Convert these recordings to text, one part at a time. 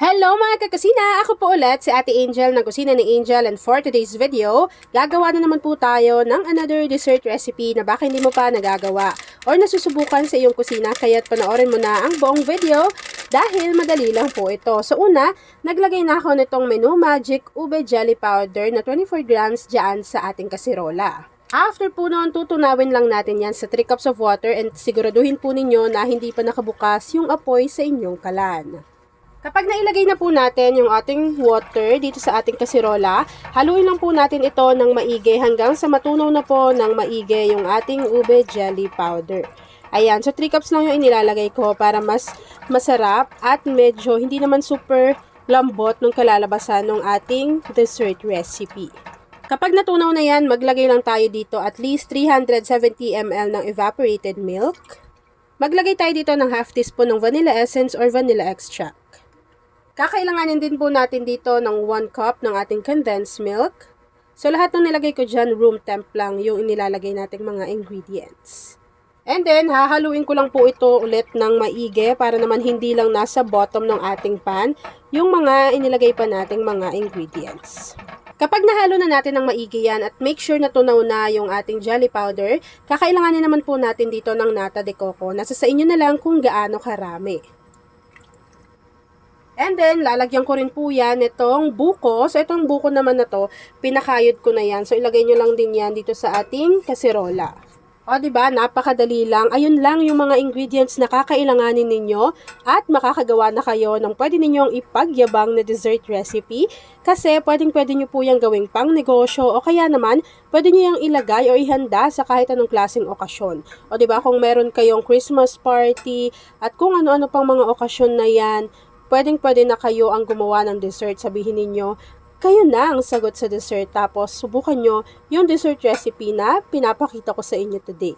Hello mga kakusina! Ako po ulit si Ate Angel ng Kusina ni Angel, and for today's video, gagawa na naman po tayo ng another dessert recipe na baka hindi mo pa nagagawa or nasusubukan sa iyong kusina, kaya't panoorin mo na ang buong video dahil madali lang po ito. So una, naglagay na ako nitong Menu Magic Ube Jelly Powder na 24 grams dyan sa ating kasirola. After po noon, tutunawin lang natin yan sa 3 cups of water and siguraduhin po ninyo na hindi pa nakabukas yung apoy sa inyong kalan. Kapag nailagay na po natin yung ating water dito sa ating kasirola, haluin lang po natin ito ng maigi hanggang sa matunaw na po ng maigi yung ating ube jelly powder. Ayan, so 3 cups lang yung inilalagay ko para mas masarap at medyo hindi naman super lambot nung kalalabasan ng ating dessert recipe. Kapag natunaw na yan, maglagay lang tayo dito at least 370 ml ng evaporated milk. Maglagay tayo dito ng half teaspoon ng vanilla essence or vanilla extract. Kakailanganin din po natin dito ng 1 cup ng ating condensed milk. So lahat ng nilagay ko dyan, room temp lang yung inilalagay nating mga ingredients. And then, hahaluin ko lang po ito ulit ng maigi para naman hindi lang nasa bottom ng ating pan yung mga inilagay pa nating mga ingredients. Kapag nahalo na natin ng maigi yan at make sure na tunaw na yung ating jelly powder, kakailanganin naman po natin dito ng nata de coco. Nasa sa inyo na lang kung gaano karami. And then, lalagyan ko rin po yan itong buko. So, itong buko naman na to, pinakayod ko na yan. So, ilagay nyo lang din yan dito sa ating kasirola. O, diba? Napakadali lang. Ayun lang yung mga ingredients na kakailanganin ninyo at makakagawa na kayo ng pwede ninyong ipagyabang na dessert recipe kasi pwedeng-pwede nyo po yung gawing pang negosyo o kaya naman pwede nyo yung ilagay o ihanda sa kahit anong klaseng okasyon. O, diba? Kung meron kayong Christmas party at kung ano-ano pang mga okasyon na yan, pwedeng-pwede na kayo ang gumawa ng dessert. Sabihin ninyo, kayo na ang sagot sa dessert. Tapos, subukan nyo yung dessert recipe na pinapakita ko sa inyo today.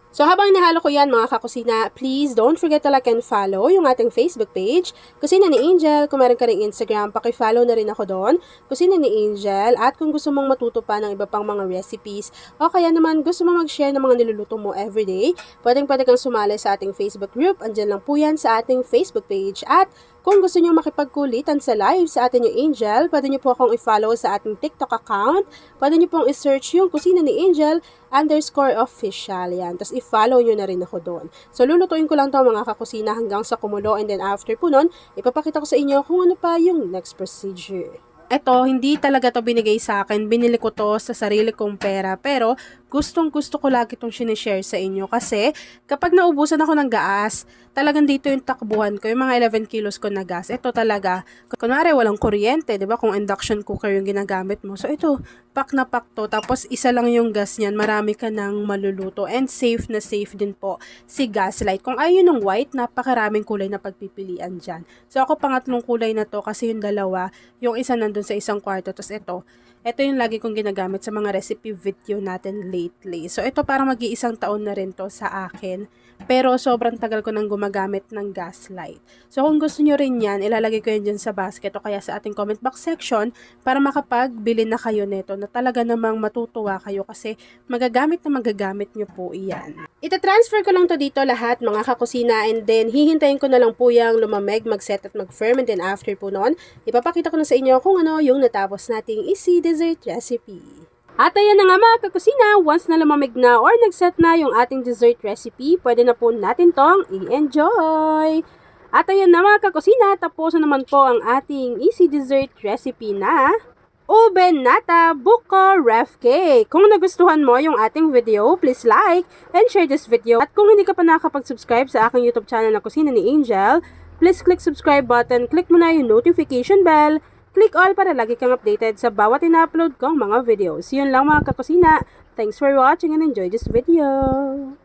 So, habang nahalo ko yan mga kakusina, please don't forget to like and follow yung ating Facebook page, Kusina ni Angel. Kung meron ka ring Instagram, paki-follow na rin ako doon, Kusina ni Angel. At kung gusto mong matuto pa ng iba pang mga recipes, o kaya naman gusto mong mag-share ng mga niluluto mo everyday, pwedeng-pwede kang sumali sa ating Facebook group. Andyan lang po yan sa ating Facebook page. At kung gusto nyo makipagkulitan sa live sa atin yung Angel, pwede nyo po akong i-follow sa ating TikTok account. Pwede nyo pong i-search yung Kusina ni Angel _official yan. Tapos i-follow nyo na rin ako doon. So lulutuin ko lang to mga kakusina hanggang sa kumulo, and then after po nun, ipapakita ko sa inyo kung ano pa yung next procedure. Eto, hindi talaga to binigay sa akin. Binili ko to sa sarili kong pera. Pero, gustong-gusto ko lagi itong sinishare sa inyo. Kasi, kapag naubusan ako ng gas, talagang dito yung takbuhan ko. Yung mga 11 kilos ko na gas. Ito talaga. Kunwari, walang kuryente. Diba? Kung induction cooker yung ginagamit mo. So, ito, pack na pack to. Tapos, isa lang yung gas niyan. Marami ka nang maluluto. And safe na safe din po si Gaslight. Kung ayaw ng white, napakaraming kulay na pagpipilian dyan. So, ako pangatlong kulay na to kasi yung dalawa, yung isa nandun sa isang kwarto. Tapos ito yung lagi kong ginagamit sa mga recipe video natin lately. So, ito parang mag-iisang taon na rin to sa akin. Pero sobrang tagal ko nang gumagamit ng Gaslight. So, kung gusto nyo rin yan, ilalagay ko yan dyan sa basket o kaya sa ating comment box section para makapagbili na kayo nito na talaga namang matutuwa kayo kasi magagamit nyo po iyan. Ita-transfer ko lang to dito lahat mga kakusina, and then hihintayin ko na lang po yung lumamig, mag-set at mag-firm, and then after po noon, ipapakita ko na sa inyo kung ano yung natapos nating easy dessert recipe. At ayan na nga mga kakusina, once na lumamig na or nag-set na yung ating dessert recipe, pwede na po natin tong i-enjoy. At ayan na mga kakusina, tapos na naman po ang ating easy dessert recipe na ube nata buko ref cake. Kung nagustuhan mo yung ating video, please like and share this video. At kung hindi ka pa nakakapag-subscribe sa aking YouTube channel na Kusina ni Angel, please click subscribe button, click mo na yung notification bell, click all para lagi kang updated sa bawat ina-upload kong mga videos. Yun lang mga kakusina. Thanks for watching and enjoy this video.